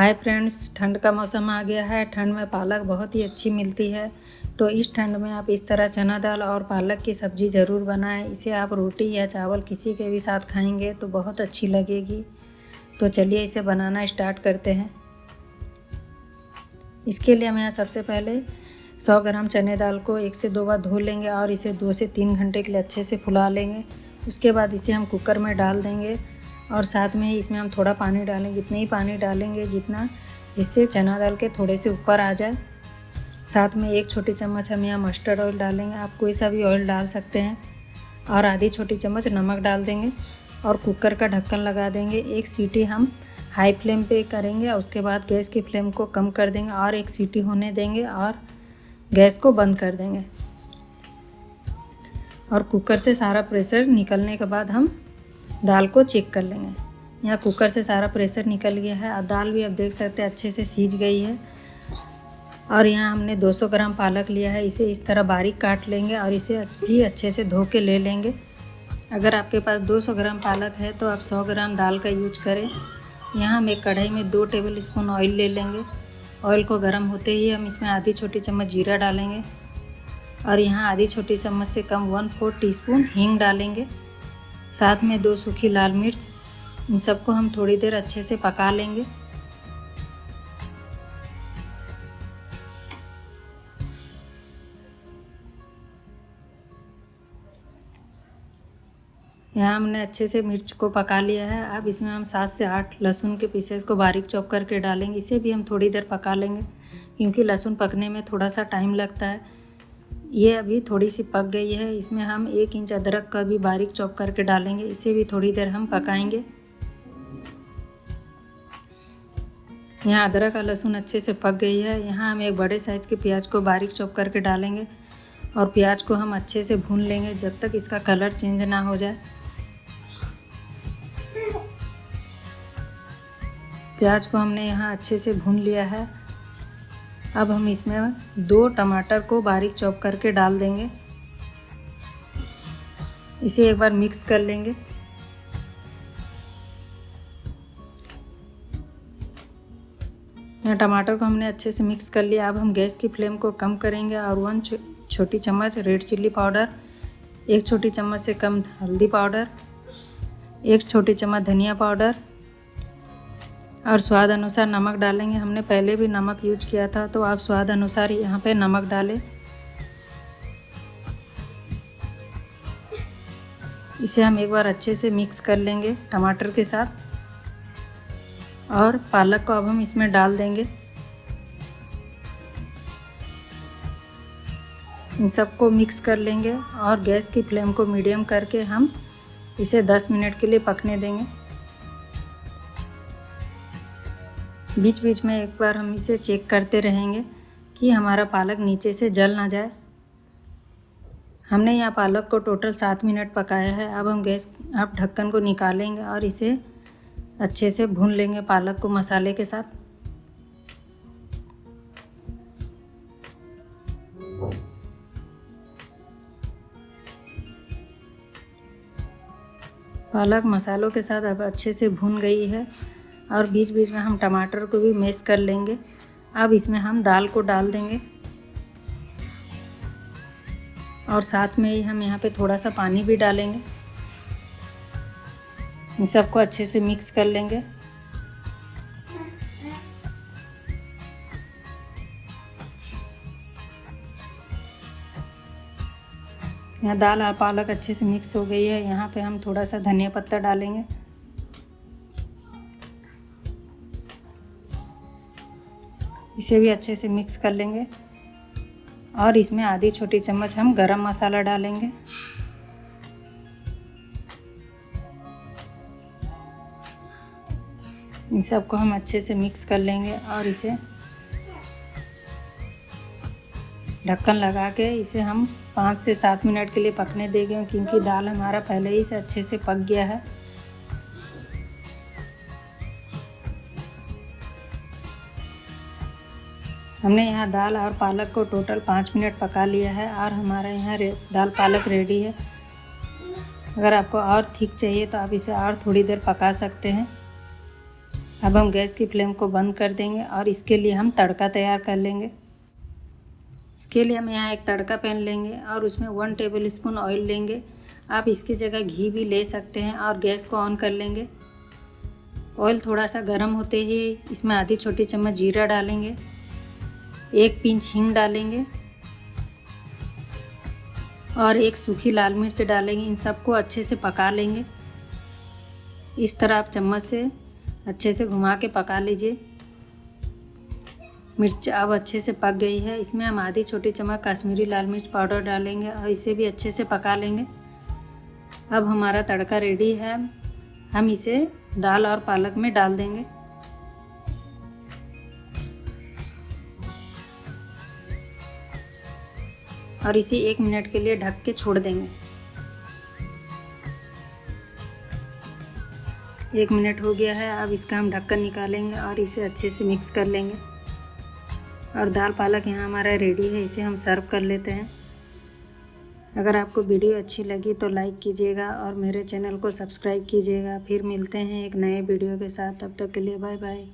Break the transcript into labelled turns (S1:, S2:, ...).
S1: Hi friends, ठंड का मौसम आ गया है। ठंड में पालक बहुत ही अच्छी मिलती है। तो इस ठंड में आप इस तरह चना दाल और पालक की सब्ज़ी ज़रूर बनाएं। इसे आप रोटी या चावल किसी के भी साथ खाएंगे तो बहुत अच्छी लगेगी। तो चलिए इसे बनाना स्टार्ट करते हैं। इसके लिए हम यहाँ सबसे पहले 100 ग्राम चने दाल को 1 से 2 बार धो लेंगे और इसे 2 से 3 घंटे के लिए अच्छे से फुला लेंगे। उसके बाद इसे हम कुकर में डाल देंगे और साथ में ही इसमें हम थोड़ा पानी डालेंगे। इतने ही पानी डालेंगे जिससे चना दाल के थोड़े से ऊपर आ जाए। साथ में 1 छोटी चम्मच हम यहाँ मस्टर्ड ऑयल डालेंगे। आप कोई सा भी ऑयल डाल सकते हैं। और आधी छोटी चम्मच नमक डाल देंगे और कुकर का ढक्कन लगा देंगे। 1 सीटी हम हाई फ्लेम पे करेंगे और उसके बाद गैस की फ्लेम को कम कर देंगे और 1 सीटी होने देंगे और गैस को बंद कर देंगे। और कुकर से सारा प्रेशर निकलने के बाद हम दाल को चेक कर लेंगे। यहाँ कुकर से सारा प्रेशर निकल गया है और दाल भी आप देख सकते हैं अच्छे से सीज गई है। और यहाँ हमने 200 ग्राम पालक लिया है। इसे इस तरह बारीक काट लेंगे और इसे भी अच्छे से धो के ले लेंगे। अगर आपके पास 200 ग्राम पालक है तो आप 100 ग्राम दाल का यूज करें। यहाँ हम एक कढ़ाई में 2 टेबल स्पून ऑयल ले लेंगे। ऑयल को गर्म होते ही हम इसमें आधी छोटी चम्मच जीरा डालेंगे और यहाँ आधी छोटी चम्मच से कम 1/4 टीस्पून हींग डालेंगे। साथ में 2 सूखी लाल मिर्च। इन सबको हम थोड़ी देर अच्छे से पका लेंगे। यहाँ हमने अच्छे से मिर्च को पका लिया है। अब इसमें हम 7 से 8 लहसुन के पीसेस को बारीक चॉप करके डालेंगे। इसे भी हम थोड़ी देर पका लेंगे क्योंकि लहसुन पकने में थोड़ा सा टाइम लगता है। ये अभी थोड़ी सी पक गई है। इसमें हम 1 इंच अदरक का भी बारीक चॉप करके डालेंगे। इसे भी थोड़ी देर हम पकाएंगे। यहाँ अदरक और लहसुन अच्छे से पक गई है। यहाँ हम एक बड़े साइज़ के प्याज को बारीक चॉप करके डालेंगे और प्याज को हम अच्छे से भून लेंगे जब तक इसका कलर चेंज ना हो जाए। प्याज को हमने यहाँ अच्छे से भून लिया है। अब हम इसमें 2 टमाटर को बारीक चॉप करके डाल देंगे। इसे एक बार मिक्स कर लेंगे। यहाँ टमाटर को हमने अच्छे से मिक्स कर लिया। अब हम गैस की फ्लेम को कम करेंगे और 1 छोटी चम्मच रेड चिल्ली पाउडर, 1 छोटी चम्मच से कम हल्दी पाउडर, 1 छोटी चम्मच धनिया पाउडर और स्वाद अनुसार नमक डालेंगे। हमने पहले भी नमक यूज किया था तो आप स्वाद अनुसार यहाँ पे नमक डालें। इसे हम एक बार अच्छे से मिक्स कर लेंगे टमाटर के साथ और पालक को अब हम इसमें डाल देंगे। इन सबको मिक्स कर लेंगे और गैस की फ्लेम को मीडियम करके हम इसे 10 मिनट के लिए पकने देंगे। बीच बीच में एक बार हम इसे चेक करते रहेंगे कि हमारा पालक नीचे से जल ना जाए। हमने यहाँ पालक को टोटल 7 मिनट पकाया है। अब हम ढक्कन को निकालेंगे और इसे अच्छे से भून लेंगे पालक को मसाले के साथ। पालक मसालों के साथ अब अच्छे से भून गई है और बीच बीच में हम टमाटर को भी मैश कर लेंगे। अब इसमें हम दाल को डाल देंगे और साथ में ही हम यहाँ पे थोड़ा सा पानी भी डालेंगे। इन सबको अच्छे से मिक्स कर लेंगे। यहाँ दाल और पालक अच्छे से मिक्स हो गई है। यहाँ पे हम थोड़ा सा धनिया पत्ता डालेंगे। इसे भी अच्छे से मिक्स कर लेंगे और इसमें आधी छोटी चम्मच हम गरम मसाला डालेंगे। इन सबको हम अच्छे से मिक्स कर लेंगे और इसे ढक्कन लगा के इसे हम 5 से 7 मिनट के लिए पकने देंगे क्योंकि दाल हमारा पहले ही से अच्छे से पक गया है। हमने यहाँ दाल और पालक को टोटल 5 मिनट पका लिया है और हमारा यहाँ दाल पालक रेडी है। अगर आपको और थिक चाहिए तो आप इसे और थोड़ी देर पका सकते हैं। अब हम गैस की फ्लेम को बंद कर देंगे और इसके लिए हम तड़का तैयार कर लेंगे। इसके लिए हम यहाँ एक तड़का पैन लेंगे और उसमें 1 टेबल स्पून ऑयल लेंगे। आप इसकी जगह घी भी ले सकते हैं और गैस को ऑन कर लेंगे। ऑयल थोड़ा सा गर्म होते ही इसमें आधी छोटी चम्मच जीरा डालेंगे, 1 पिंच हींग डालेंगे और 1 सूखी लाल मिर्च डालेंगे। इन सबको अच्छे से पका लेंगे। इस तरह आप चम्मच से अच्छे से घुमा के पका लीजिए। मिर्च अब अच्छे से पक गई है। इसमें हम आधी छोटी चम्मच कश्मीरी लाल मिर्च पाउडर डालेंगे और इसे भी अच्छे से पका लेंगे। अब हमारा तड़का रेडी है। हम इसे दाल और पालक में डाल देंगे। और इसे 1 मिनट के लिए ढक के छोड़ देंगे। 1 मिनट हो गया है। अब इसका हम ढक्कन निकालेंगे और इसे अच्छे से मिक्स कर लेंगे। और दाल पालक यहाँ हमारा रेडी है। इसे हम सर्व कर लेते हैं। अगर आपको वीडियो अच्छी लगी तो लाइक कीजिएगा और मेरे चैनल को सब्सक्राइब कीजिएगा। फिर मिलते हैं एक नए वीडियो के साथ। तब तक के लिए बाय बाय।